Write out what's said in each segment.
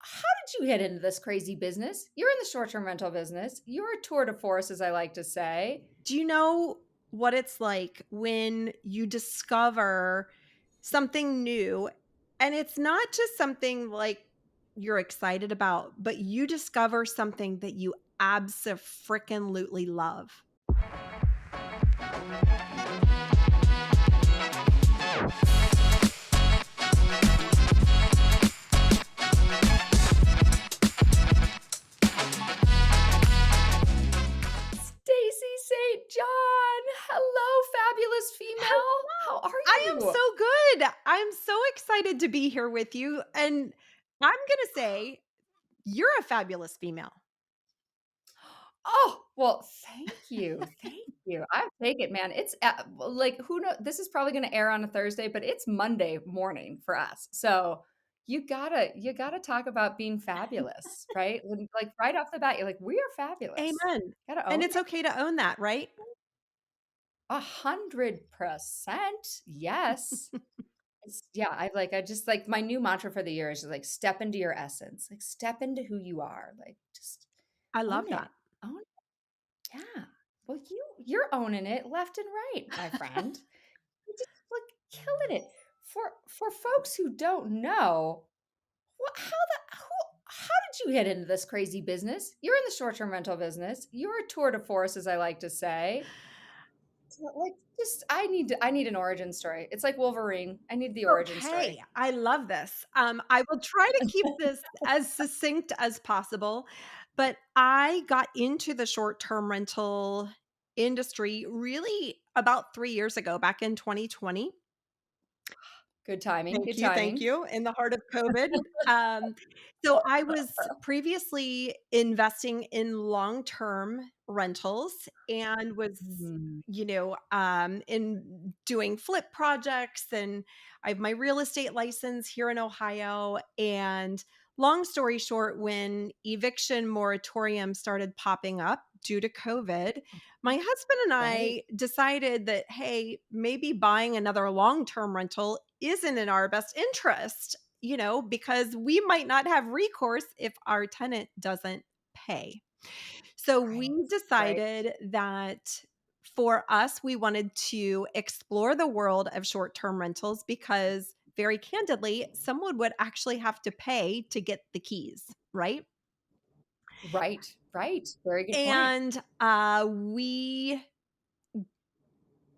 how did you get into this crazy business? You're in the short-term rental business. You're a tour de force, as I like to say. Do you know what it's like when you discover something new and it's not just something like you're excited about, but you discover something that you abso-freaking-lutely love? Stacey St. John. Hello, fabulous female. How are I am you? so good. I'm so excited to be here with you, and I'm gonna say you're a fabulous female. Oh, well, thank you. Thank you. I take it, man. It's like who knows? This is probably going to air on a Thursday, but it's Monday morning for us. So you gotta talk about being fabulous, right? Like right off the bat, you're like, we are fabulous. Amen. Gotta And own it's okay to own that, right? 100%. Yes. Yeah, I just like my new mantra for the year is just like step into your essence, like step into who you are, like just I own love it. that. Own Yeah. Well, you're owning it left and right, my friend. You're just like killing it. For folks who don't know, how did you get into this crazy business? You're in the short-term rental business. You're a tour de force, as I like to say. So, like, just I need an origin story. It's like Wolverine. I need the origin Okay, story. I love this. I will try to keep this as succinct as possible, but I got into the short-term rental industry really about 3 years ago, back in 2020. Good timing. Good Thank timing. you, in the heart of COVID. Um, so I was previously investing in long-term rentals and was, Mhm. in doing flip projects, and I have my real estate license here in Ohio, and long story short, when eviction moratorium started popping up due to COVID, my husband and Right. I decided that, hey, maybe buying another long term rental isn't in our best interest, because we might not have recourse if our tenant doesn't pay. So we Right. Right. decided that for us, we wanted to explore the world of short term rentals because, very candidly, someone would actually have to pay to get the keys, right? Right. Right. Very good point. And we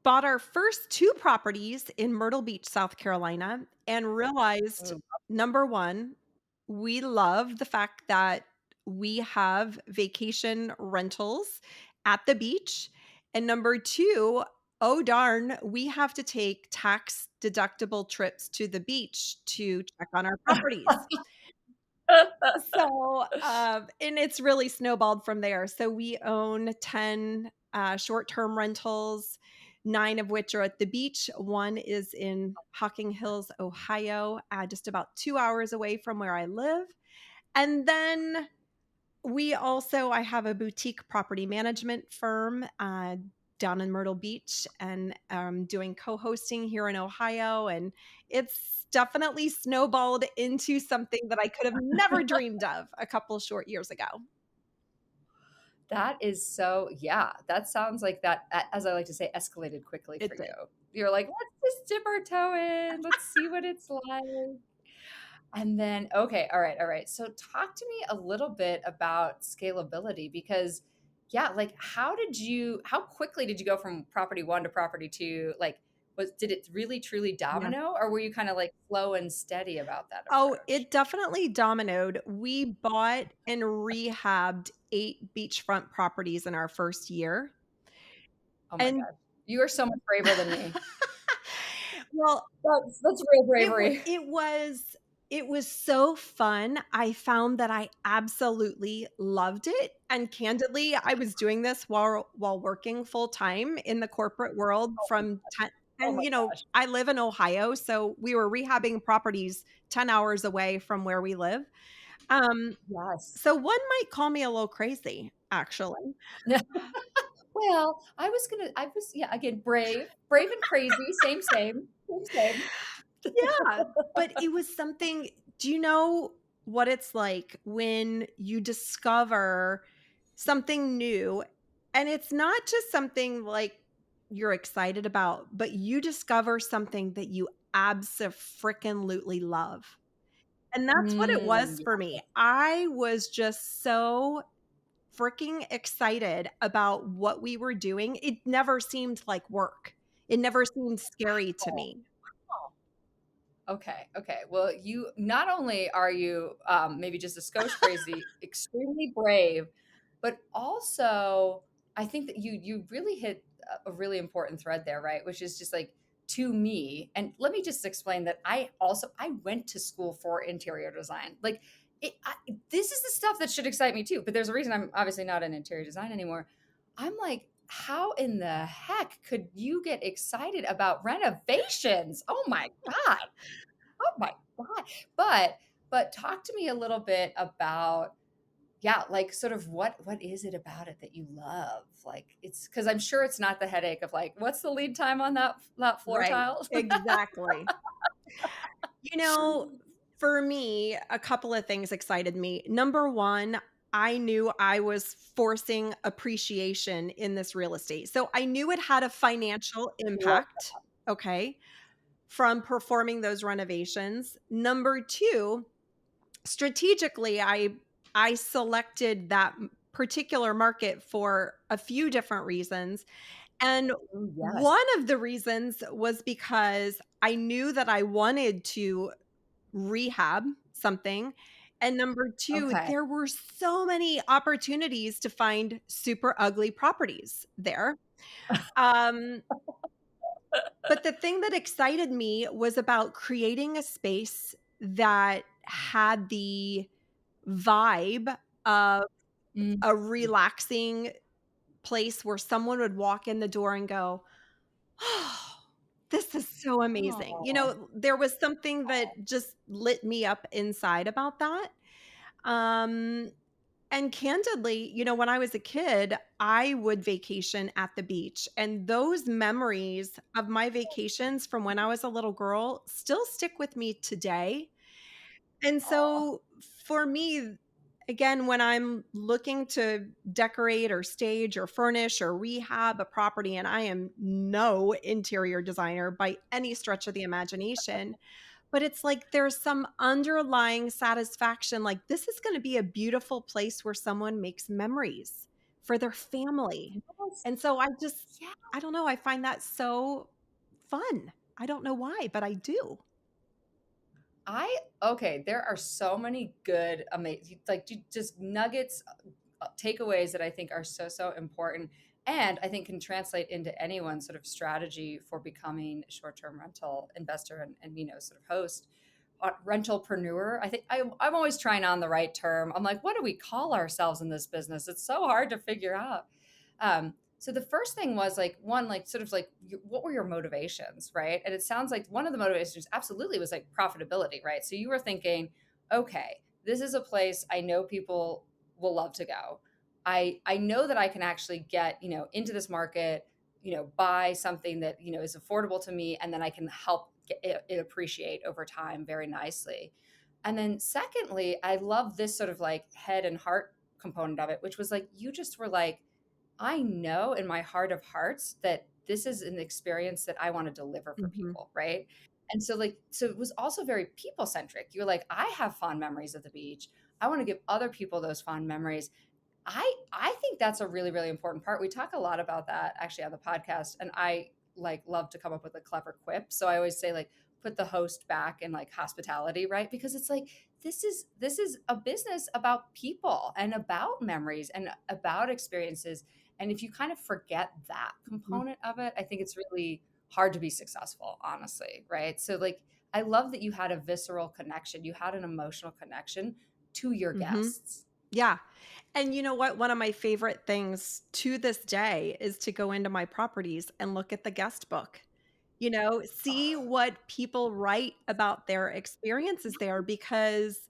bought our first 2 properties in Myrtle Beach, South Carolina, and realized, Oh, number 1, we love the fact that we have vacation rentals at the beach, and number 2, oh darn, we have to take tax deductible trips to the beach to check on our properties. So, and it's really snowballed from there. So we own 10 short-term rentals, 9 of which are at the beach. One is in Hocking Hills, Ohio, just about 2 hours away from where I live. And then I have a boutique property management firm down in Myrtle Beach, and doing co-hosting here in Ohio. And it's definitely snowballed into something that I could have never dreamed of a couple short years ago. that is so yeah, that sounds like that, as I like to say, escalated quickly for It you. did. You're like, "Let's just dip our toe in. Let's see what it's like." And then okay, all right. So talk to me a little bit about scalability because yeah, like how quickly did you go from property 1 to property 2? Like did it really truly Yeah. domino or were you kind of like slow and steady about that Oh, approach? it definitely dominoed. We bought and rehabbed 8 beachfront properties in our first year. Oh my And god. You are so much braver than me. well, That's real It wa bravery. it was so fun. I found that I absolutely loved it, and candidly, I was doing this while working full time in the corporate world from 10, Oh and, my gosh. I live in Ohio, so we were rehabbing properties 10 hours away from where we live. Um, Yes. so one might call me a little crazy, actually. Well, I was yeah, again, brave and crazy, same, same, same. Yeah, but it was something. Do you know what it's like when you discover something new, and it's not just something like you're excited about, but you discover something that you abso-freaking-lutely love. And that's what it Mm, was yeah. for me. I was just so freaking excited about what we were doing. It never seemed like work. It never seemed scary to Oh, me. wow. Okay, okay. Well, you not only are you maybe just a skosh crazy, extremely brave, but also I think that you really hit a really important thread there, right? Which is just like to me, and let me just explain that I went to school for interior design. Like this is the stuff that should excite me too. But there's a reason I'm obviously not in interior design anymore. I'm like, how in the heck could you get excited about renovations? Oh my God. Oh my God. But but talk to me a little bit about yeah, like sort of what is it about it that you love? Like it's because I'm sure it's not the headache of like, what's the lead time on that floor Right. tile? Exactly. You know, for me, a couple of things excited me. Number 1, I knew I was forcing appreciation in this real estate. So I knew it had a financial Love impact, okay, from performing those renovations. Number 2, strategically, I selected that particular market for a few different reasons. And mm, yes. one of the reasons was because I knew that I wanted to rehab something. And number 2, Okay. there were so many opportunities to find super ugly properties there. Um, but the thing that excited me was about creating a space that had the vibe of Mm. a relaxing place where someone would walk in the door and go, "Oh, this is so amazing." You Oh. know, there was something that just lit me up inside about that. Um, and candidly, you know, when I was a kid, I would vacation at the beach, and those memories of my vacations from when I was a little girl still stick with me today. And Oh. so for me, again, when I'm looking to decorate or stage or furnish or rehab a property, and I am no interior designer by any stretch of the imagination, but it's like there's some underlying satisfaction. Like, this is going to be a beautiful place where someone makes memories for their family. Yes. And so Yeah. I don't know, I find that so fun. I don't know why, but I do. I okay, there are so many good amazing like just nuggets takeaways that I think are so important and I think can translate into anyone's sort of strategy for becoming a short-term rental investor and you know sort of host rentalpreneur. I think I'm always trying on the right term. I'm like, what do we call ourselves in this business? It's so hard to figure out. So the first thing was like one, like sort of like what were your motivations, right? And it sounds like one of the motivations absolutely was like profitability, right? So you were thinking, okay, this is a place I know people will love to go. I know that I can actually get you know into this market, you know, buy something that you know is affordable to me, and then I can help it appreciate over time very nicely. And then secondly, I love this sort of like head and heart component of it, which was like you just were like I know in my heart of hearts that this is an experience that I want to deliver for Mhm. people, right? And so like so it was also very people centric. You're like I have fond memories of the beach. I want to give other people those fond memories. I think that's a really really important part. We talk a lot about that actually on the podcast and I like love to come up with a clever quip. So I always say like put the host back in like hospitality, right? Because it's like this is a business about people and about memories and about experiences. And if you kind of forget that Mhm. component of it, I think it's really hard to be successful, honestly, right? So like I love that you had a visceral connection. You had an emotional connection to your Mhm. guests. Yeah. And you know what? One of my favorite things to this day is to go into my properties and look at the guest book. You know, see Oh, what people write about their experiences there because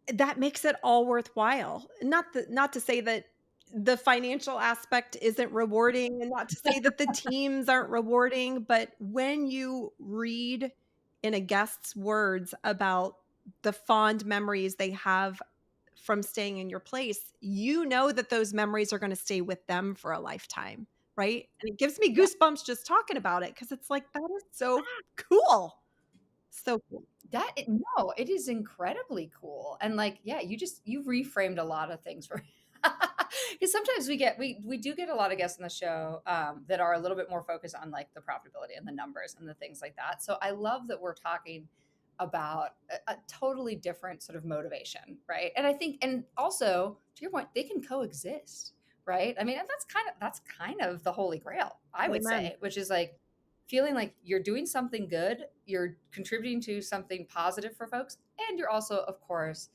that makes it all worthwhile. Not to say that the financial aspect isn't rewarding and not to say that the teams aren't rewarding, but when you read in a guest's words about the fond memories they have from staying in your place, you know that those memories are gonna stay with them for a lifetime, right? And it gives me Yeah. goosebumps just talking about it because it's like, that is so cool. So cool. No, it is incredibly cool, and, like, yeah, you reframed a lot of things for because sometimes we do get a lot of guests on the show, that are a little bit more focused on, like, the profitability and the numbers and the things like that, so I love that we're talking about a totally different sort of motivation, right? And I think and also, to your point, they can coexist, right? I mean, and that's kind of the holy grail, I would Amen. say, which is, like, feeling like you're doing something good, you're contributing to something positive for folks, and you're also, of course,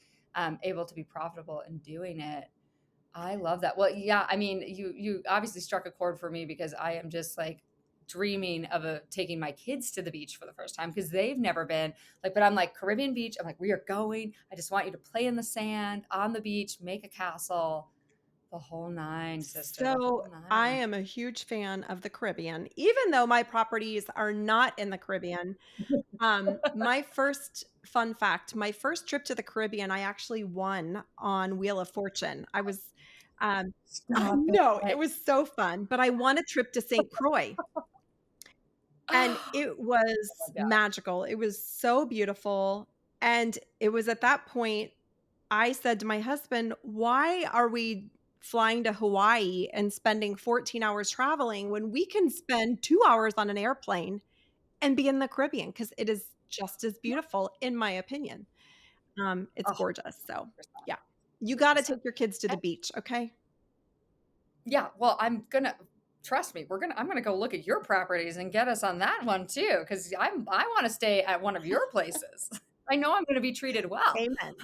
able to be profitable in doing it. I love that. Well, yeah, I mean, you obviously struck a chord for me because I am just like dreaming of taking my kids to the beach for the first time because they've never been like. But I'm like Caribbean beach. I'm like, we are going. I just want you to play in the sand on the beach, make a castle, the whole nine, sister, the So, whole I nine. am a huge fan of the Caribbean, even though my properties are not in the Caribbean. My first fun fact, my first trip to the Caribbean, I actually won on Wheel of Fortune. I Stop know, it it. was so fun, but I won a trip to St. Croix, and it Oh was my God. magical. It was so beautiful, and it was at that point I said to my husband, "Why are we flying to Hawaii and spending 14 hours traveling when we can spend 2 hours on an airplane and be in the Caribbean?" Because it is just as Yeah. beautiful, in my opinion. It's Oh, gorgeous, so, 100%. yeah. You gotta 100%. take your kids to the beach, okay? Yeah, well, trust me, I'm gonna go look at your properties and get us on that one too, because I wanna stay at one of your places. I know I'm gonna be treated well. Amen.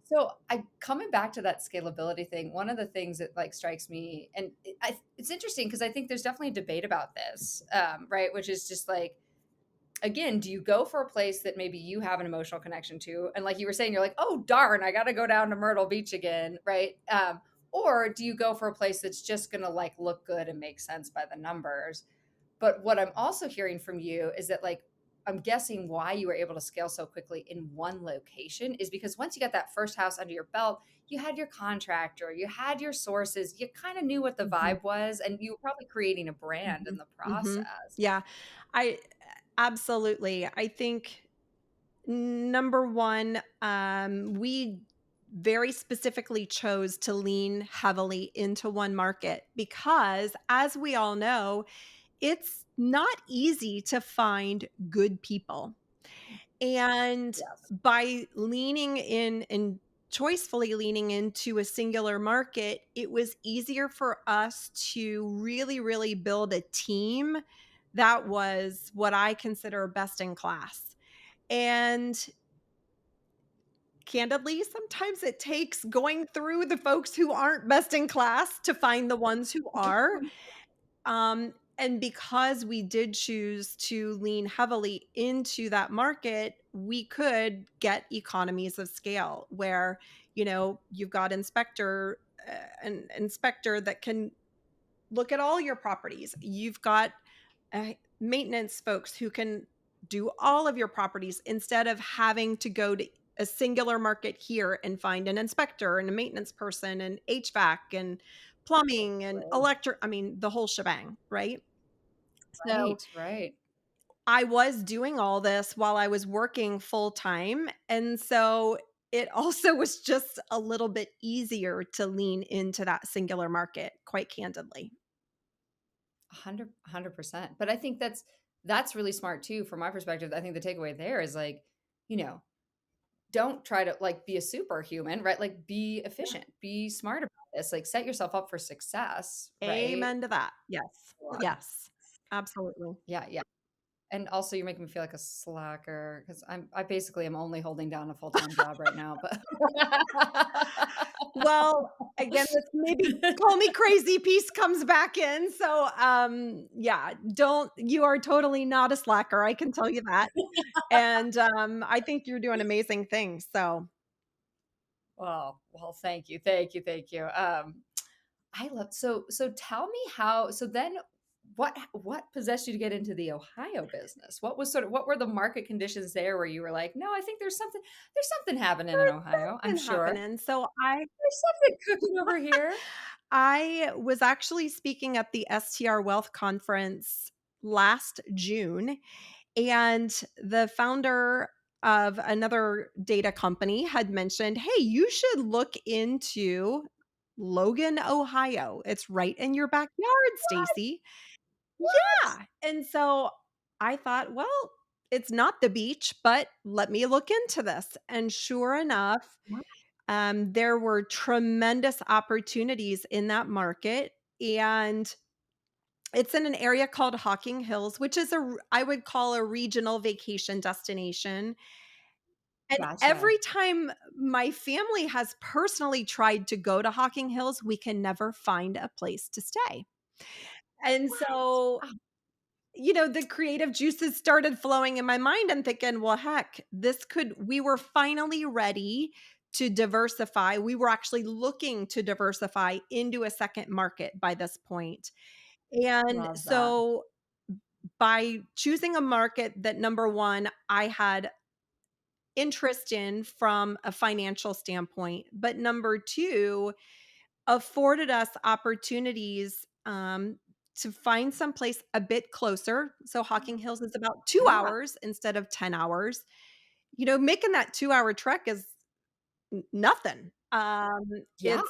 So, I coming back to that scalability thing, one of the things that, like, strikes me and it's interesting because I think there's definitely a debate about this, right? Which is just like, again, do you go for a place that maybe you have an emotional connection to? And like you were saying, you're like, oh, darn, I got to go down to Myrtle Beach again, right? Or do you go for a place that's just going to like look good and make sense by the numbers? But what I'm also hearing from you is that like, I'm guessing why you were able to scale so quickly in one location is because once you got that first house under your belt, you had your contractor, you had your sources, you kind of knew what the Mhm, vibe was, and you were probably creating a brand in mhm, the mhm. process. Yeah, I absolutely. I think number 1, we very specifically chose to lean heavily into one market because, as we all know, it's not easy to find good people. And Yes. by leaning in and choicefully leaning into a singular market, it was easier for us to really, really build a team that was what I consider best in class. And candidly, sometimes it takes going through the folks who aren't best in class to find the ones who are. And because we did choose to lean heavily into that market, we could get economies of scale where, you've got an inspector that can look at all your properties. You've got maintenance folks who can do all of your properties instead of having to go to a singular market here and find an inspector and a maintenance person and HVAC and plumbing and Right. electric. I mean, the whole shebang, right? So Right, right. I was doing all this while I was working full time. And so it also was just a little bit easier to lean into that singular market, quite candidly. 100%. But I think that's really smart too from my perspective. I think the takeaway there is like, you know, don't try to like be a superhuman, right? Like be efficient, be smart about this, like set yourself up for success, right? Amen to that. Yes. Sure. Yes. Absolutely. Yeah, yeah. And also you're making me feel like a slacker because I basically am only holding down a full-time job right now, but Well, again, this maybe call me crazy piece comes back in. So, yeah, don't you are totally not a slacker. I can tell you that. And, I think you're doing amazing things. So, well, thank you. Thank you. Thank you. I love so tell me how so then what possessed you to get into the Ohio business? What were the market conditions there where you were like, "No, I think there's something happening in Ohio, I'm Been sure. happening. So I There's something cooking over here." I was actually speaking at the STR Wealth Conference last June, and the founder of another data company had mentioned, "Hey, you should look into Logan, Ohio. It's right in your backyard, Stacy." What? Yeah. And so I thought, well, it's not the beach, but let me look into this. And sure enough, What? there were tremendous opportunities in that market. And it's in an area called Hocking Hills, which is I would call a regional vacation destination. And Gotcha. every time my family has personally tried to go to Hocking Hills, we can never find a place to stay. And What? so, Oh, the creative juices started flowing in my mind and thinking, well, heck, we were finally ready to diversify. We were actually looking to diversify into a second market by this point. And love that. so by choosing a market that number one, I had interest in from a financial standpoint, but number two, afforded us opportunities to find someplace a bit closer. So Hocking Hills is about 2 Yeah. hours instead of 10 hours. Making that 2 hour trek is nothing. Yeah,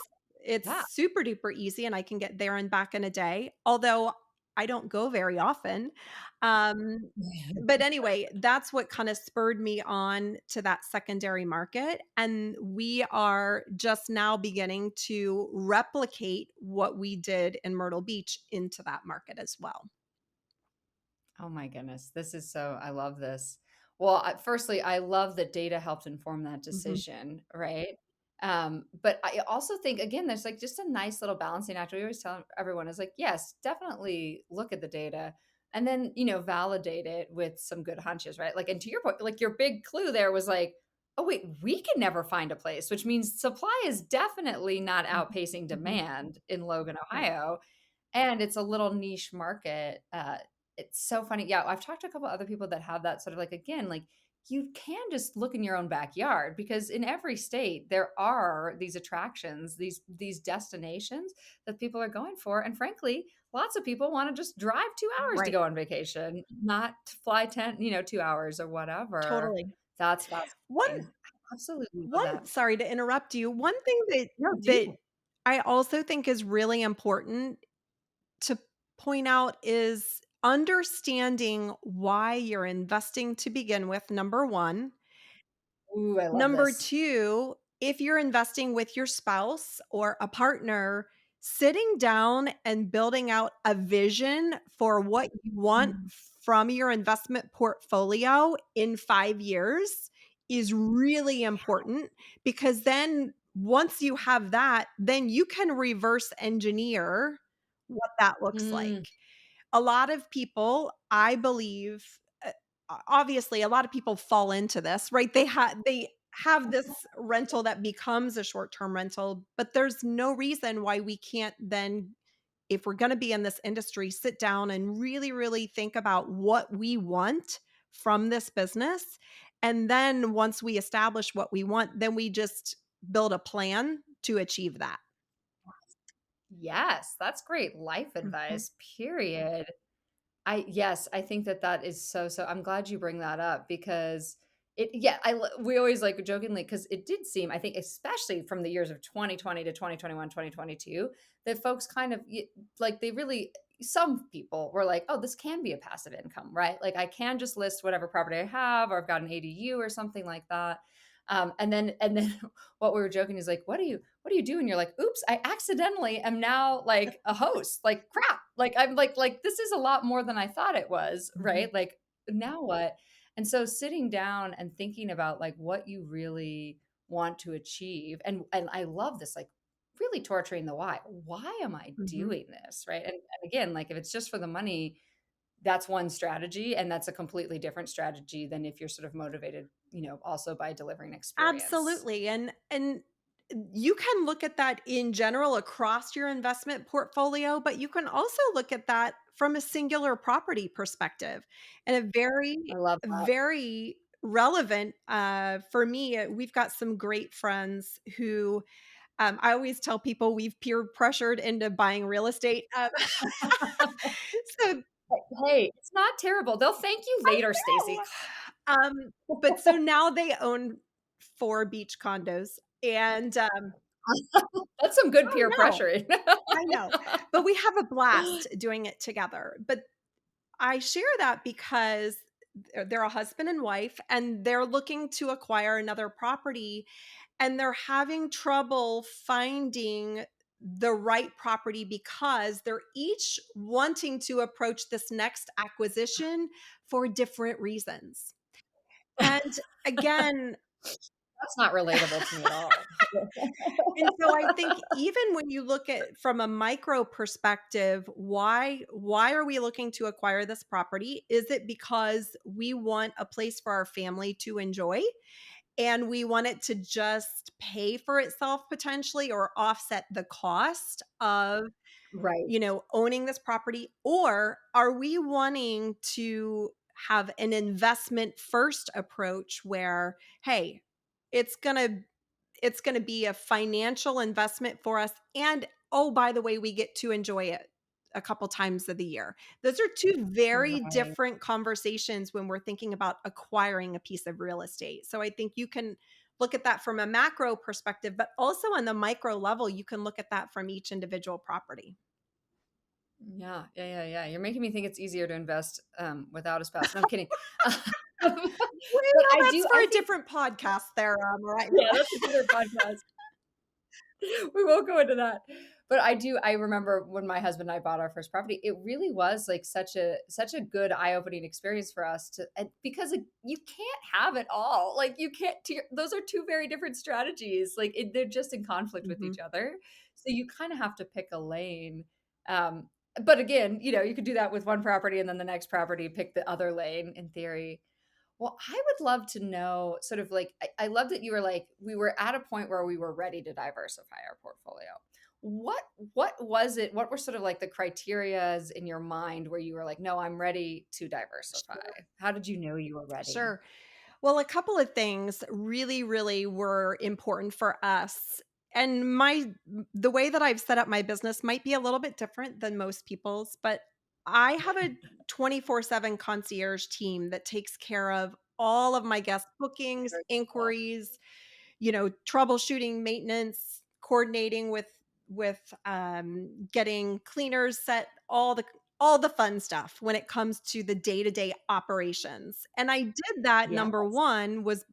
It's yeah. super duper easy and I can get there and back in a day, although I don't go very often. Um, but anyway, that's what kind of spurred me on to that secondary market, and we are just now beginning to replicate what we did in Myrtle Beach into that market as well. Oh my goodness. I love this. Well, firstly, I love that data helped inform that Mhm. decision, right? But I also think, again, there's like just a nice little balancing act. We always tell everyone is like, yes, definitely look at the data and then, validate it with some good hunches, right? Like, and to your point, like your big clue there was like, oh, wait, we can never find a place, which means supply is definitely not Mhm. outpacing Mhm. demand in Logan, Right. Ohio, and it's a little niche market. It's so funny. Yeah, I've talked to a couple other people that have that sort of like, again, like you can just look in your own backyard because in every state there are these attractions, these destinations that people are going for. And frankly, lots of people want to just drive 2 hours to Right. go on vacation, not to fly 10, 2 hours or whatever. Totally. That's One fascinating. I absolutely love one that. sorry to interrupt you. One thing No, that do. I also think is really important to point out is understanding why you're investing to begin with, number 1. Ooh, I love Number this. 2, if you're investing with your spouse or a partner, sitting down and building out a vision for what you want Mm. from your investment portfolio in 5 years is really important, because then once you have that, then you can reverse engineer what that looks like. Mm, A lot of people, I believe, obviously, a lot of people fall into this, right? They have this rental that becomes a short-term rental, but there's no reason why we can't then, if we're gonna be in this industry, sit down and really, really think about what we want from this business, and then once we establish what we want, then we just build a plan to achieve that. yes, that's great life Mhm, advice, period. Yes, I think that is so I'm glad you bring that up because we always like jokingly because it did seem, I think, especially from the years of 2020 to 2021, 2022, that folks kind of like they really, some people were like, oh, this can be a passive income, right? Like I can just list whatever property I have, or I've got an ADU or something like that. And then what we were joking is like, what do you do? And you're like, oops, I accidentally am now like a host. Like crap. Like I'm like this is a lot more than I thought it was, mhm, right? Like now what? And so sitting down and thinking about like what you really want to achieve. And I love this, like really torturing the why. Why am I mhm. doing this? Right. And again, like if it's just for the money, that's one strategy. And that's a completely different strategy than if you're sort of motivated, also by delivering experience. Absolutely, and you can look at that in general across your investment portfolio, but you can also look at that from a singular property perspective. And a I very, love that. very relevant for me. We've got some great friends who I always tell people we've peer pressured into buying real estate. So Hey, it's not terrible. They'll thank you later, Stacey. no. But so now they own 4 beach condos, and, That's some good oh, peer no, pressuring. I know, but we have a blast doing it together. But I share that because they're a husband and wife, and they're looking to acquire another property, and they're having trouble finding the right property because they're each wanting to approach this next acquisition for different reasons. And again, That's not relatable to me at all. and so I think even when you look at from a micro perspective, why are we looking to acquire this property? Is it because we want a place for our family to enjoy and we want it to just pay for itself potentially or offset the cost of Right, owning this property? Or are we wanting to have an investment first approach where, hey, it's going to it's going to be a financial investment for us, and oh, by the way, we get to enjoy it a couple times of the year. Those are two very right. different conversations when we're thinking about acquiring a piece of real estate. So I think you can look at that from a macro perspective, but also on the micro level, you can look at that from each individual property. Yeah, yeah, yeah, yeah. You're making me think it's easier to invest, without a spouse. No, I'm kidding. But Well, I that's do for I a think different podcast there, right yeah, now. that's another podcast. We won't go into that. But I remember when my husband and I bought our first property, it really was like such a good eye-opening experience for us to because you can't have it all. Like you can't those are two very different strategies. Like they're just in conflict with Mhm. each other. So you kind of have to pick a lane. But again, you could do that with one property and then the next property pick the other lane in theory. Well, I would love to know sort of like I love that you were like we were at a point where we were ready to diversify our portfolio. What what was it? What were sort of like the criterias in your mind where you were like, "No, I'm ready to diversify." How did you know you were ready? Sure. Well, a couple of things really, really were important for us. And the way that I've set up my business might be a little bit different than most people's, but I have a 24/7 concierge team that takes care of all of my guest bookings, Very cool. inquiries, troubleshooting, maintenance, coordinating with getting cleaners set, all the fun stuff when it comes to the day-to-day operations. And I did that. Number Yes. 1 was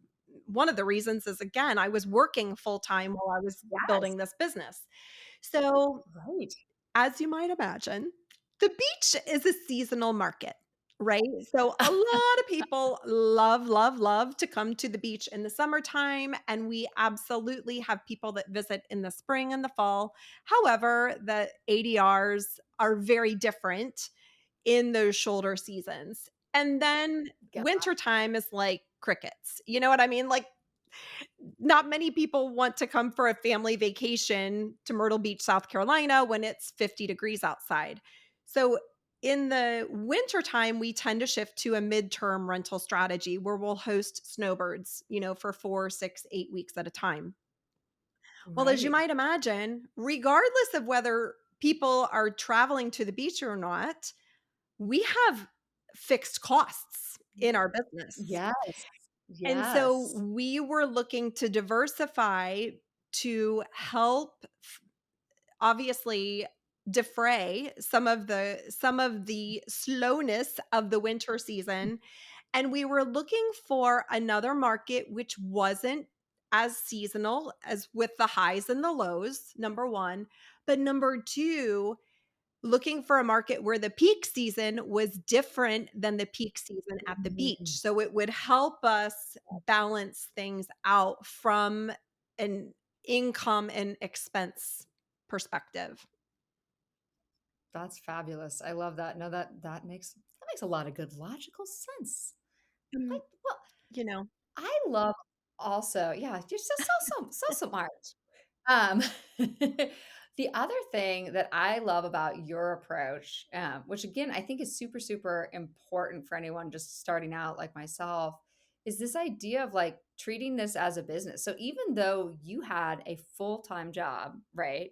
one of the reasons is, again, I was working full time while I was Yes. building this business. So Right. as you might imagine, the beach is a seasonal market, right? So a lot of people love, love, love to come to the beach in the summertime, and we absolutely have people that visit in the spring and the fall. However, the ADRs are very different in those shoulder seasons. And then Yeah. wintertime is like crickets. You know what I mean? Like not many people want to come for a family vacation to Myrtle Beach, South Carolina when it's 50 degrees outside. So in the wintertime, we tend to shift to a midterm rental strategy where we'll host snowbirds, for 4, 6, 8 weeks at a time. Well, as you Right. might imagine, regardless of whether people are traveling to the beach or not, we have fixed costs in our business. Yes. And so Yes. we were looking to diversify to help obviously defray some of the slowness of the winter season, and we were looking for another market which wasn't as seasonal as with the highs and the lows, number 1, but number 2, looking for a market where the peak season was different than the peak season at the beach. Mhm. So it would help us balance things out from an income and expense perspective. That's fabulous. I love that. No, that makes a lot of good logical sense. I Mm, well, you know, I love also yeah, you're so smart. Um, The other thing that I love about your approach, which again, I think is super, super important for anyone just starting out like myself, is this idea of like treating this as a business. So even though you had a full-time job, right?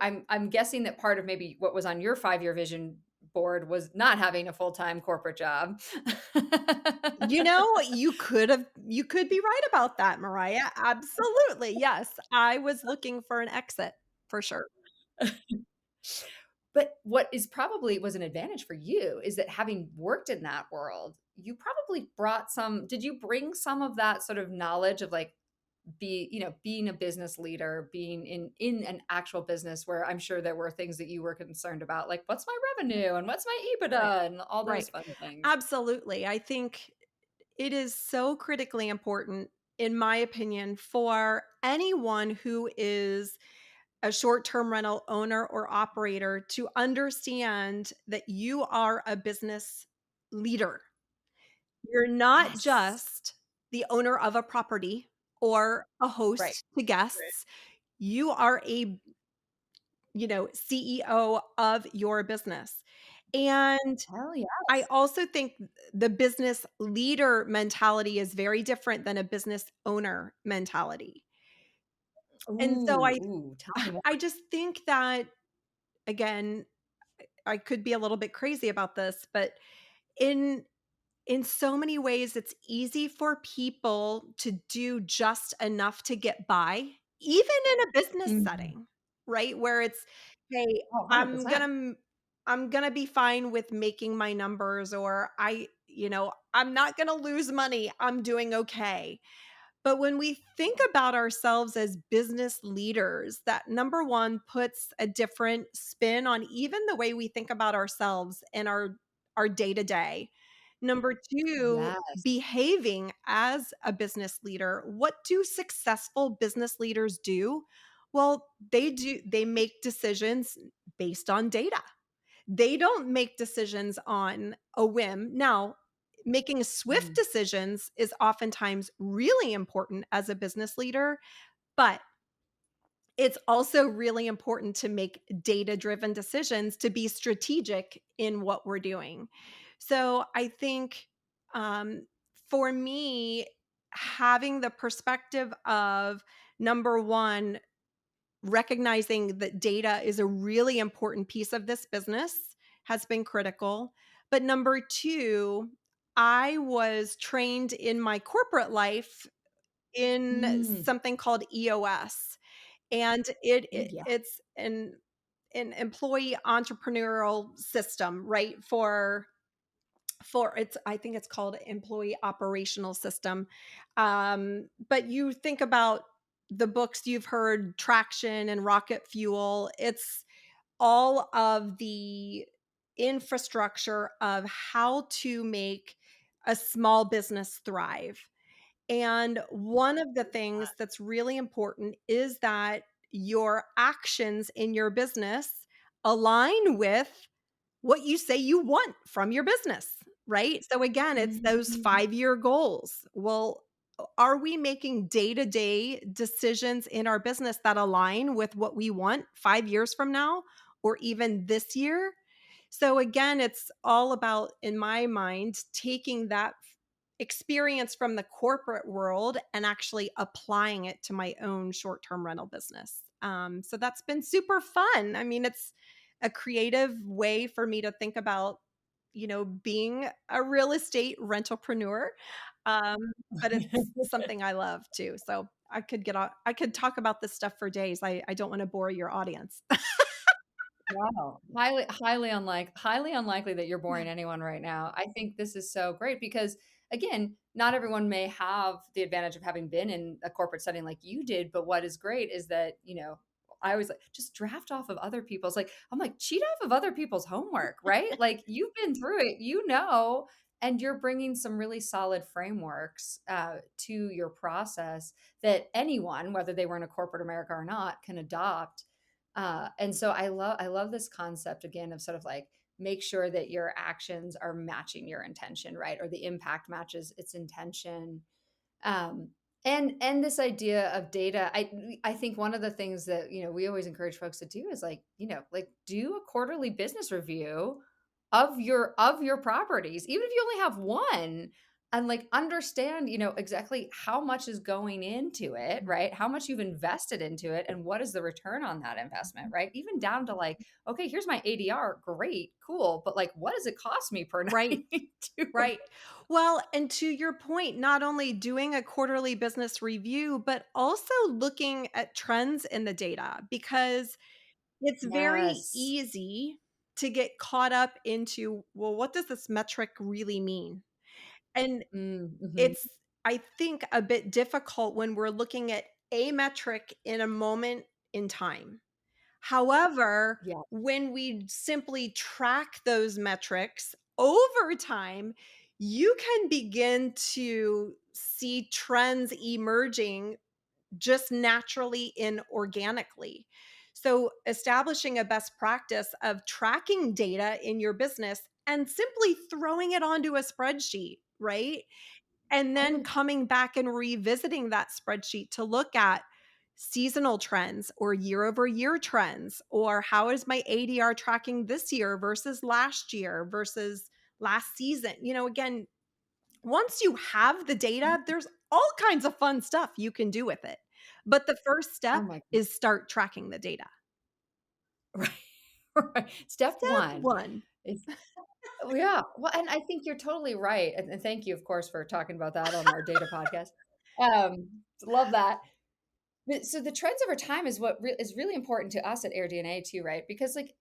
I'm guessing that part of maybe what was on your 5-year vision board was not having a full-time corporate job. You could be right about that, Mariah. Absolutely. Yes, I was looking for an exit for sure. But what is probably was an advantage for you is that having worked in that world, you probably brought some did you bring some of that sort of knowledge of like being a business leader, being in an actual business where I'm sure there were things that you were concerned about, like what's my revenue and what's my Right. EBITDA and all Right. those fun things. Absolutely. I think it is so critically important, in my opinion, for anyone who is a short term rental owner or operator to understand that you are a business leader. You're not Yes. just the owner of a property or a Right. host to guests. You are a, CEO of your business. And Hell I yes. also think the business leader mentality is very different than a business owner mentality. And so Ooh, tell me more. I just think that, again, I could be a little bit crazy about this, but in in so many ways it's easy for people to do just enough to get by, even in a business Mhm. setting, right? Where it's, "Hey, Oh, I'm 100%. gonna I'm gonna be fine with making my numbers," or "I'm not gonna lose money. I'm doing okay." But when we think about ourselves as business leaders, that number one puts a different spin on even the way we think about ourselves and our day to day. Number two, Yes. behaving as a business leader. What do successful business leaders do? Well, they make decisions based on data. They don't make decisions on a whim. Now, making swift Mhm. decisions is oftentimes really important as a business leader, but it's also really important to make data driven decisions to be strategic in what we're doing. So I think um, for me, having the perspective of number one, recognizing that data is a really important piece of this business has been critical. But number two, I was trained in my corporate life in Mm. something called EOS, and Ooh, yeah. it's an employee entrepreneurial system, right? For it's I think it's called employee operational system. But you think about the books you've heard, Traction and Rocket Fuel. It's all of the infrastructure of how to make a small business thrive. And one of the things that's really important is that your actions in your business align with what you say you want from your business, right? So again, it's those Mhm. 5-year goals. Well, are we making day-to-day decisions in our business that align with what we want 5 years from now or even this year? So again, it's all about, in my mind, taking that experience from the corporate world and actually applying it to my own short-term rental business. So that's been super fun. I mean, it's a creative way for me to think about, being a real estate rentalpreneur. Um, but it's something I love too. So I could talk about this stuff for days. I don't want to bore your audience. Wow. Highly unlikely that you're boring anyone right now. I think this is so great because again, not everyone may have the advantage of having been in a corporate setting like you did, but what is great is that, I always like just draft off of other people's I'm like cheat off of other people's homework, right? Like you've been through it, and you're bringing some really solid frameworks to your process that anyone, whether they were in a corporate America or not, can adopt. And so I love this concept again of sort of like make sure that your actions are matching your intention, right? Or the impact matches its intention. Um, And this idea of data, I think one of the things that, we always encourage folks to do is like, like do a quarterly business review of your properties, even if you only have one, and like understand, exactly how much is going into it, right? How much you've invested into it and what is the return on that investment, right? Even down to like, okay, here's my ADR, great, cool, but like what does it cost me per Right. night to Right. Well, and to your point, not only doing a quarterly business review, but also looking at trends in the data because it's very Yes. easy to get caught up into, well, what does this metric really mean? And Mhm. it's, I think, a bit difficult when we're looking at a metric in a moment in time. However, Yeah. when we simply track those metrics over time, you can begin to see trends emerging just naturally and organically. So, establishing a best practice of tracking data in your business and simply throwing it onto a spreadsheet, right? And then Oh, coming back and revisiting that spreadsheet to look at seasonal trends or year over year trends, or how is my ADR tracking this year versus last year versus last season. Again, once you have the data, there's all kinds of fun stuff you can do with it. But the first oh step my is start tracking the data. right, right. Step Step 1 one. is oh, yeah. Well, and I think you're totally right, and thank you, of course, for talking about that on our data podcast. Love that. So the trends over time is what is really important to us at AirDNA too, right? Because like,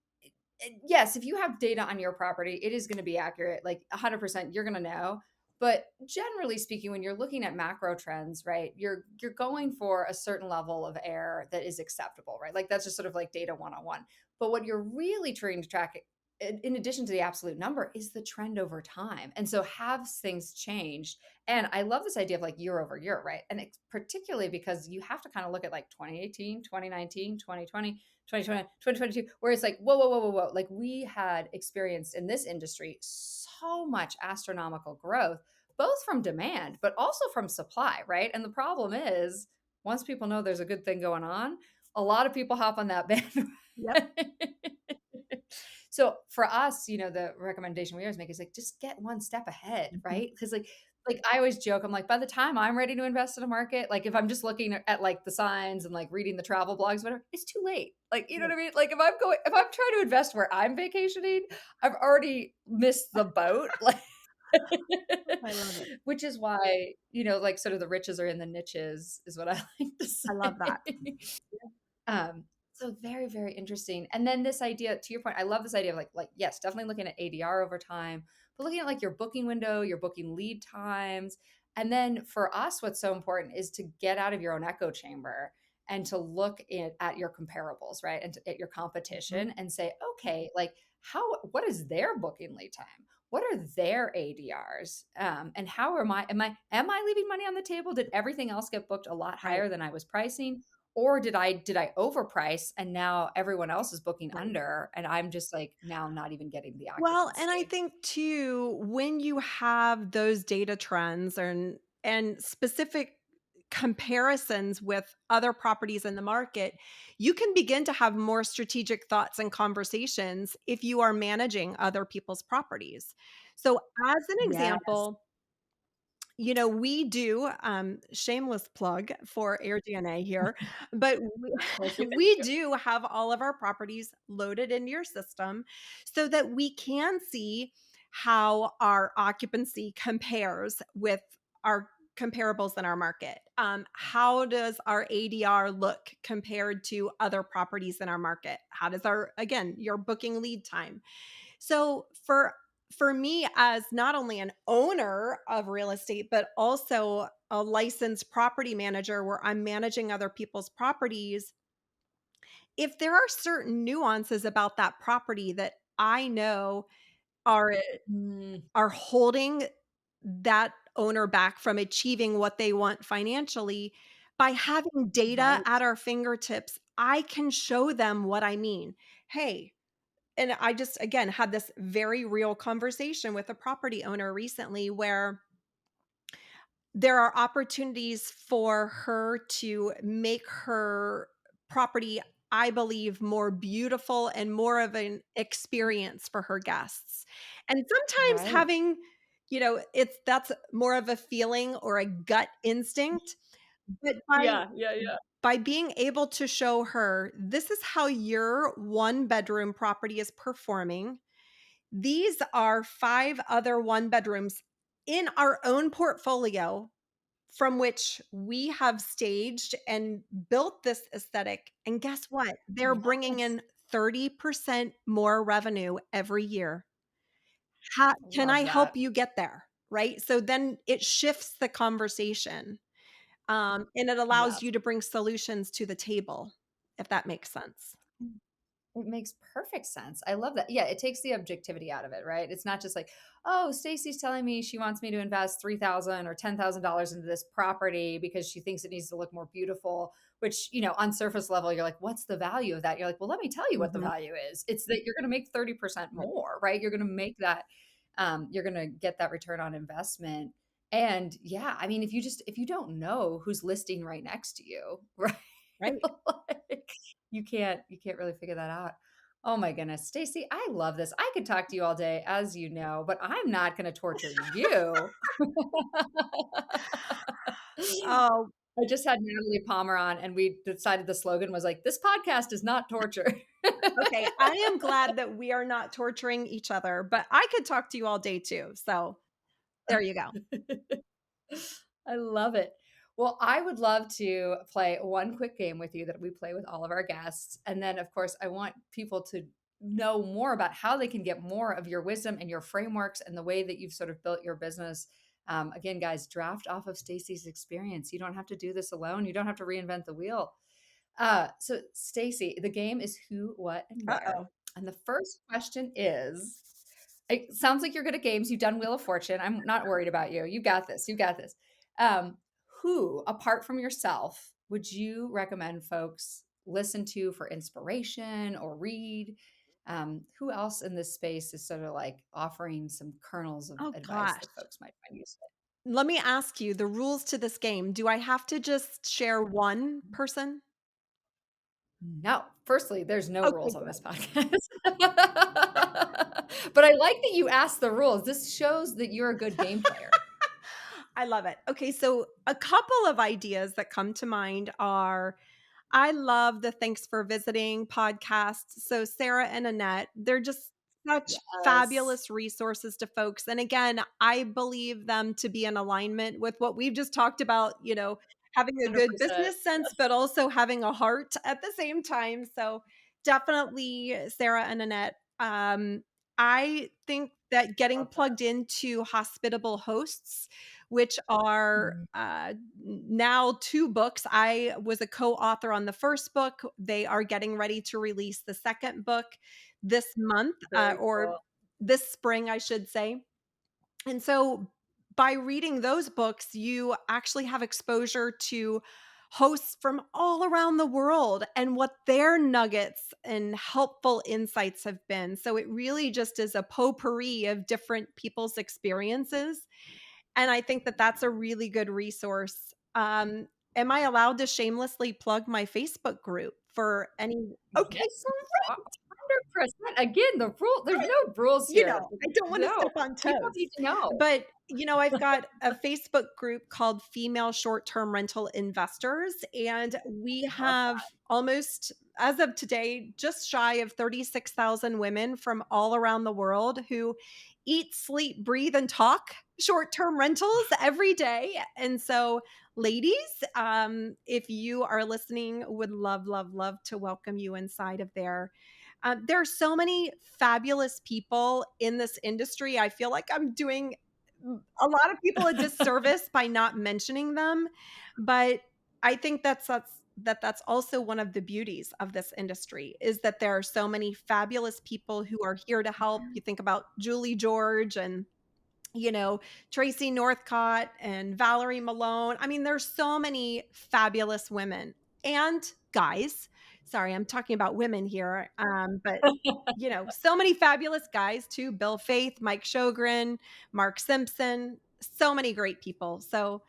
yes, if you have data on your property, it is going to be accurate. Like 100%, you're going to know. But generally speaking, when you're looking at macro trends, right, you're going for a certain level of air that is acceptable, right? Like that's just sort of like data 101. But what you're really trying to track, in addition to the absolute number, is the trend over time. And so have things changed? And I love this idea of like year over year, right? And it's particularly because you have to kind of look at like 2018, 2019, 2020, 2020, 2022, where it's like, whoa, whoa, whoa, whoa, whoa. Like we had experienced in this industry so much astronomical growth, both from demand, but also from supply, right? And the problem is, once people know there's a good thing going on, a lot of people hop on that bandwagon. Yep. So for us, the recommendation we always make is like just get one step ahead, Mhm. right? Because like I always joke, I'm like, by the time I'm ready to invest in a market, like if I'm just looking at like the signs and like reading the travel blogs, whatever, it's too late. Like, you know Right. what I mean? Like if I'm trying to invest where I'm vacationing, I've already missed the boat. Like I love it. which is why, like sort of the riches are in the niches is what I like to I love that. say. Um, so very, very interesting. And then this idea, to your point, I love this idea of like, yes, definitely looking at ADR over time, but looking at like your booking window, your booking lead times. And then for us, what's so important is to get out of your own echo chamber and to look at your comparables, right? And at your Mhm. competition and say, okay, like what is their booking lead time? What are their ADRs? And how am I leaving money on the table? Did everything else get booked a lot Right. higher than I was pricing? Or did I overprice and now everyone else is booking Right. under and I'm just like now not even getting the Well, and I occupancy? think too, when you have those data trends and specific comparisons with other properties in the market, you can begin to have more strategic thoughts and conversations if you are managing other people's properties. So, as an Yes. example, we do, shameless plug for AirDNA here, but we, Thank you, thank we you. do have all of our properties loaded into your system so that we can see how our occupancy compares with our comparables in our market. How does our ADR look compared to other properties in our market? How does again, your booking lead time? So for me as not only an owner of real estate but also a licensed property manager where I'm managing other people's properties, if there are certain nuances about that property that I know are Mm, are holding that owner back from achieving what they want financially, by having data right. at our fingertips, I can show them what I mean. Hey, and I just, again, had this very real conversation with a property owner recently where there are opportunities for her to make her property, I believe, more beautiful and more of an experience for her guests. And sometimes Right. having, it's that's more of a feeling or a gut instinct, but Yeah, yeah, yeah. by being able to show her, this is how your one-bedroom property is performing. These are 5 other one-bedrooms in our own portfolio from which we have staged and built this aesthetic, and guess what? They're bringing Yes. in 30% more revenue every year. How can I Love help that. you get there? Right? So then it shifts the conversation, and it Yeah. allows you to bring solutions to the table, if that makes sense. It makes perfect sense. I love that. Yeah, it takes the objectivity out of it, right? It's not just like, oh, Stacy's telling me she wants me to invest 3,000 or $10,000 into this property because she thinks it needs to look more beautiful, which, on surface level, you're like, what's the value of that? You're like, well, let me tell you what the Mhm. value is. It's that you're going to make 30% Right. more, right? You're going to make that, you're going to get that return on investment. And yeah, I mean, if you don't know who's listing right next to you, right? Right. Like, you can't really figure that out. Oh my goodness, Stacy, I love this. I could talk to you all day, as you know, but I'm not going to torture you. Oh, I just had Natalie Palmer on, and we decided the slogan was like, "This podcast is not torture." okay. I am glad that we are not torturing each other, but I could talk to you all day too. So there you go. I love it. Well, I would love to play one quick game with you that we play with all of our guests. And then, of course, I want people to know more about how they can get more of your wisdom and your frameworks and the way that you've sort of built your business. Again, guys, draft off of Stacy's experience. You don't have to do this alone. You don't have to reinvent the wheel. So, Stacy, the game is who, what, and where. Uh-oh. And the first question is, it sounds like you're good at games. You've done Wheel of Fortune. I'm not worried about you. You got this. You got this. Um, who, apart from yourself, would you recommend folks listen to for inspiration or read? Who else in this space is sort of like offering some kernels of Oh advice gosh. that folks might find useful? Let me ask you the rules to this game. Do I have to just share one person? No, firstly, there's no Okay, rules on this good. podcast. But I like that you asked the rules. This shows that you're a good game player. I love it. Okay, so a couple of ideas that come to mind are I love the Thanks for Visiting podcast. So Sarah and Annette, they're just such Yes, fabulous resources to folks. And again, I believe them to be in alignment with what we've just talked about, having a good 100%. business sense, but also having a heart at the same time. So definitely Sarah and Annette. I think that getting Love that. plugged into hospitable hosts, which are Mhm. now 2 books. I was a co-author on the first book. They are getting ready to release the second book this month, Very or cool. this spring, I should say. And so by reading those books, you actually have exposure to hosts from all around the world and what their nuggets and helpful insights have been. So it really just is a potpourri of different people's experiences, and I think that that's a really good resource. Am I allowed to shamelessly plug my Facebook group for any? Okay, Yes, you are 100%. Again, there's no rules here. I don't wanna No, step on people toes. need to know. But, I've got a Facebook group called Female Short-Term Rental Investors, and we Love have that. almost, as of today, just shy of 36,000 women from all around the world who eat, sleep, breathe, and talk short-term rentals every day. And so, ladies, if you are listening, would love, love, love to welcome you inside of there. There are so many fabulous people in this industry. I feel like I'm doing a lot of people a disservice by not mentioning them, but I think that's also one of the beauties of this industry is that there are so many fabulous people who are here to help. You think about Julie George and Tracy Northcott and Valerie Malone. I mean, there's so many fabulous women and guys. Sorry, I'm talking about women here. But so many fabulous guys too. Bill Faith, Mike Shogren, Mark Simpson, so many great people. So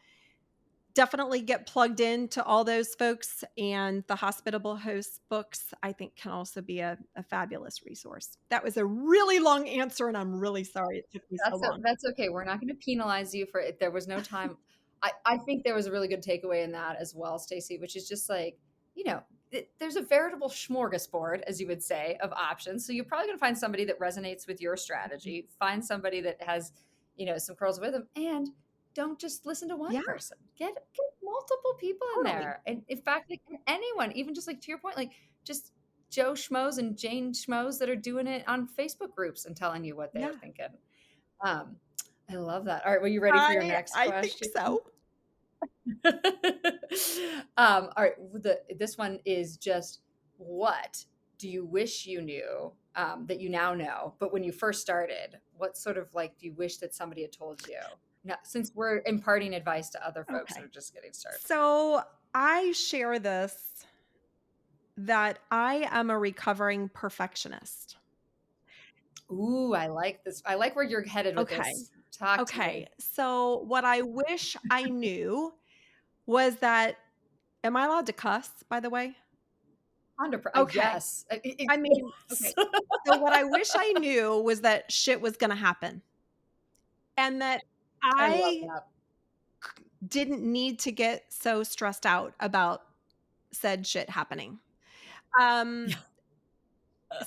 definitely get plugged into all those folks, and the Hospitable Host books, I think, can also be a fabulous resource. That was a really long answer, and I'm really sorry it took me so long. That's okay. We're not going to penalize you for it. There was no time. I think there was a really good takeaway in that as well, Stacey, which is just like, you know, there's a veritable smorgasbord, as you would say, of options. So you're probably going to find somebody that resonates with your strategy, find somebody that has, some curls with them, and don't just listen to one Yeah, person. Get multiple people in totally. there. And in fact, like anyone, even just like to your point, like just Joe Schmoes and Jane Schmoes that are doing it on Facebook groups and telling you what they're Yeah. thinking. Um, I love that. All right, well, you ready for your I next I think question? so. All right, this one is just what do you wish you knew that you now know, but when you first started, what sort of like do you wish that somebody had told you? Now, since we're imparting advice to other folks that are Okay. just getting started. So, I share this that I am a recovering perfectionist. Ooh, I like this. I like where you're headed with Okay. this. Talk to Okay. me. So, what I wish I knew was that, am I allowed to cuss, by the way? 100%. Okay. Yes. I mean, Yes. okay. So what I wish I knew was that shit was gonna happen, and that I love I that. didn't need to get so stressed out about said shit happening. Um, Yeah.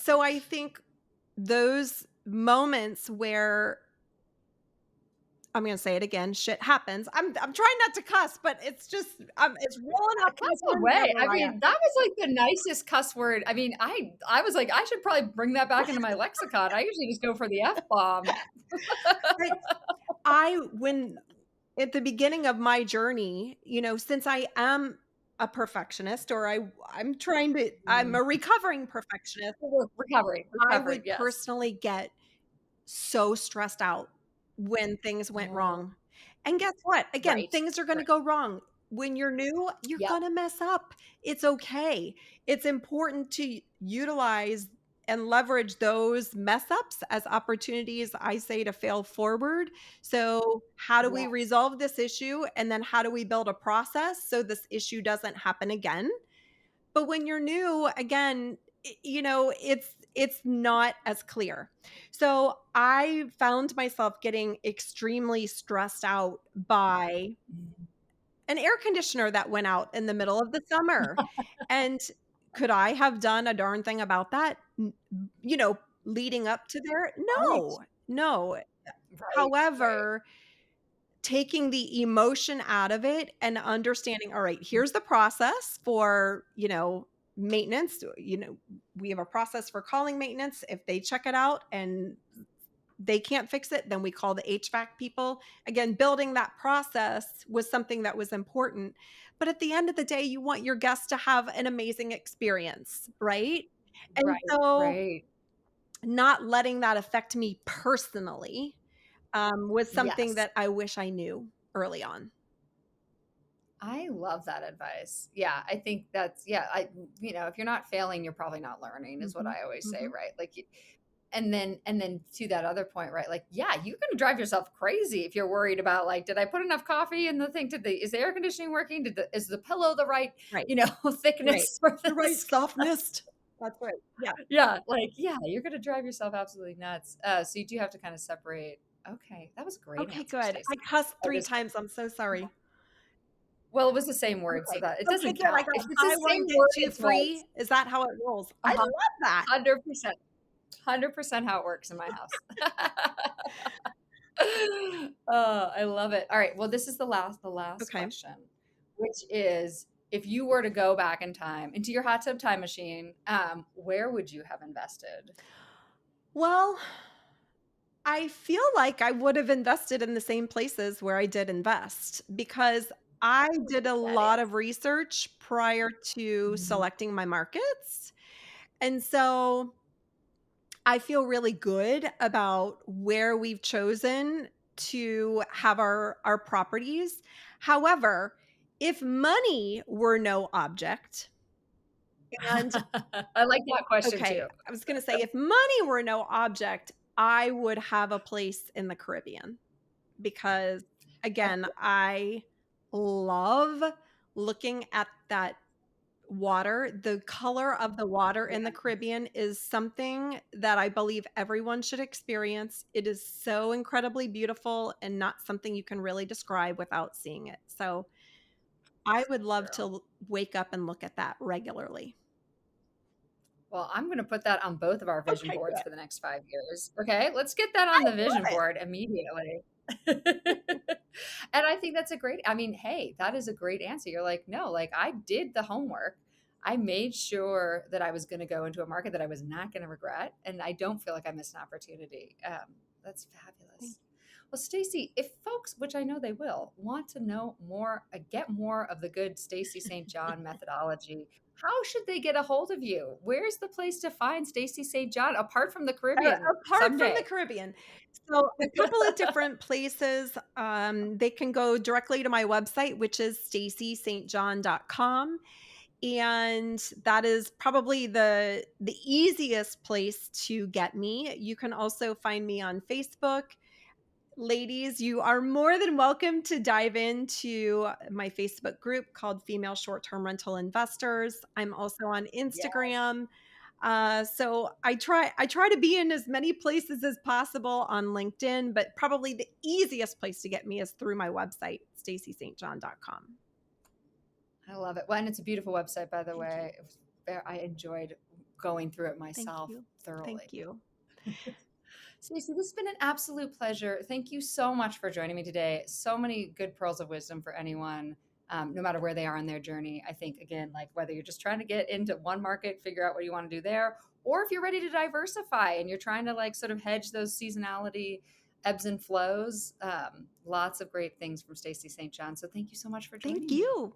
so I think those moments where, I'm gonna say it again, shit happens. I'm trying not to cuss, but it's just, it's rolling off my Cuss tongue away. there, I Mariah. mean, that was like the nicest cuss word. I mean, I was like, I should probably bring that back into my lexicon. I usually just go for the F bomb. But when at the beginning of my journey, since I am a perfectionist, or I'm a recovering perfectionist, I Recovering, would yes. personally get so stressed out when things went Oh, wrong. And guess what? Again, right, things are going to right. go wrong. When you're new, you're Yep, going to mess up. It's okay. It's important to utilize and leverage those mess ups as opportunities, I say, to fail forward. So, how do we yes. resolve this issue? And then, how do we build a process so this issue doesn't happen again? But when you're new, again, it's not as clear. So I found myself getting extremely stressed out by Mm. an air conditioner that went out in the middle of the summer. And could I have done a darn thing about that? You know, leading up to there? Right, No. No. right, right. However, taking the emotion out of it and understanding, all right, here's the process for, maintenance. We have a process for calling maintenance. If they check it out and they can't fix it, then we call the HVAC people. Again, building that process was something that was important. But at the end of the day, you want your guests to have an amazing experience, right? And Right, so right. not letting that affect me personally was something Yes. that I wish I knew early on. I love that advice. Yeah, I think that's yeah, if you're not failing, you're probably not learning is what Mhm, I always say, mhm. right? Like and then to that other point, right? Like, yeah, you're going to drive yourself crazy if you're worried about like, did I put enough coffee in the thing? Is the air conditioning working? Is the pillow the right, Right, right. thickness for The right this? softness. That's right. Yeah. Yeah, like, yeah, you're going to drive yourself absolutely nuts. So you do have to kind of separate. Okay, that was a great Okay, answer, good. I Stacey. cussed I 3 just times, I'm so sorry. well, it was the same word, so Okay. that it Okay, doesn't good. I count. If got it's buy the one, same get word, 2 it's right. free. Is that how it rolls? I Uh-huh. love that. 100%. 100% how it works in my house. Oh, I love it. All right. Well, this is the last Okay. question, which is if you were to go back in time into your hot tub time machine, where would you have invested? Well, I feel like I would have invested in the same places where I did invest, because I did a That lot is. of research prior to Mhm. selecting my markets. And so I feel really good about where we've chosen to have our properties. However, if money were no object, and I like that question okay, too. I was going to say, if money were no object, I would have a place in the Caribbean, because again, I love looking at that water. The color of the water in the Yeah. Caribbean is something that I believe everyone should experience. It is so incredibly beautiful and not something you can really describe without seeing it. So I So would love to true. wake up and look at that regularly. Well, I'm going to put that on both of our vision Okay, boards good. for the next 5 years. Okay, let's get that I on the vision love board immediately. And I think that's a great, I mean, hey, that is a great answer. You're like, no, like I did the homework. I made sure that I was going to go into a market that I was not going to regret. And I don't feel like I missed an opportunity. That's it. fabulous. Well, Stacey, if folks, which I know they will, want to know more, get more of the good Stacey St. John methodology, how should they get a hold of you? Where's the place to find Stacey St. John apart from the Caribbean Apart from the someday? Caribbean. So a couple of different places, they can go directly to my website, which is stacystjohn.com. And that is probably the easiest place to get me. You can also find me on Facebook. Ladies, you are more than welcome to dive into my Facebook group called Female Short-Term Rental Investors. I'm also on Yeah. Instagram. So I try to be in as many places as possible on LinkedIn, but probably the easiest place to get me is through my website, stacystjohn.com. I love it. Well, and it's a beautiful website, by the Thank you. way. It was I enjoyed going through it Thank myself you. Thank thoroughly. you. Stacey, this has been an absolute pleasure. Thank you so much for joining me today. So many good pearls of wisdom for anyone, no matter where they are in their journey. I think, again, like whether you're just trying to get into one market, figure out what you want to do there, or if you're ready to diversify and you're trying to like sort of hedge those seasonality ebbs and flows, lots of great things from Stacey St. John. So thank you so much for Thank joining me. you.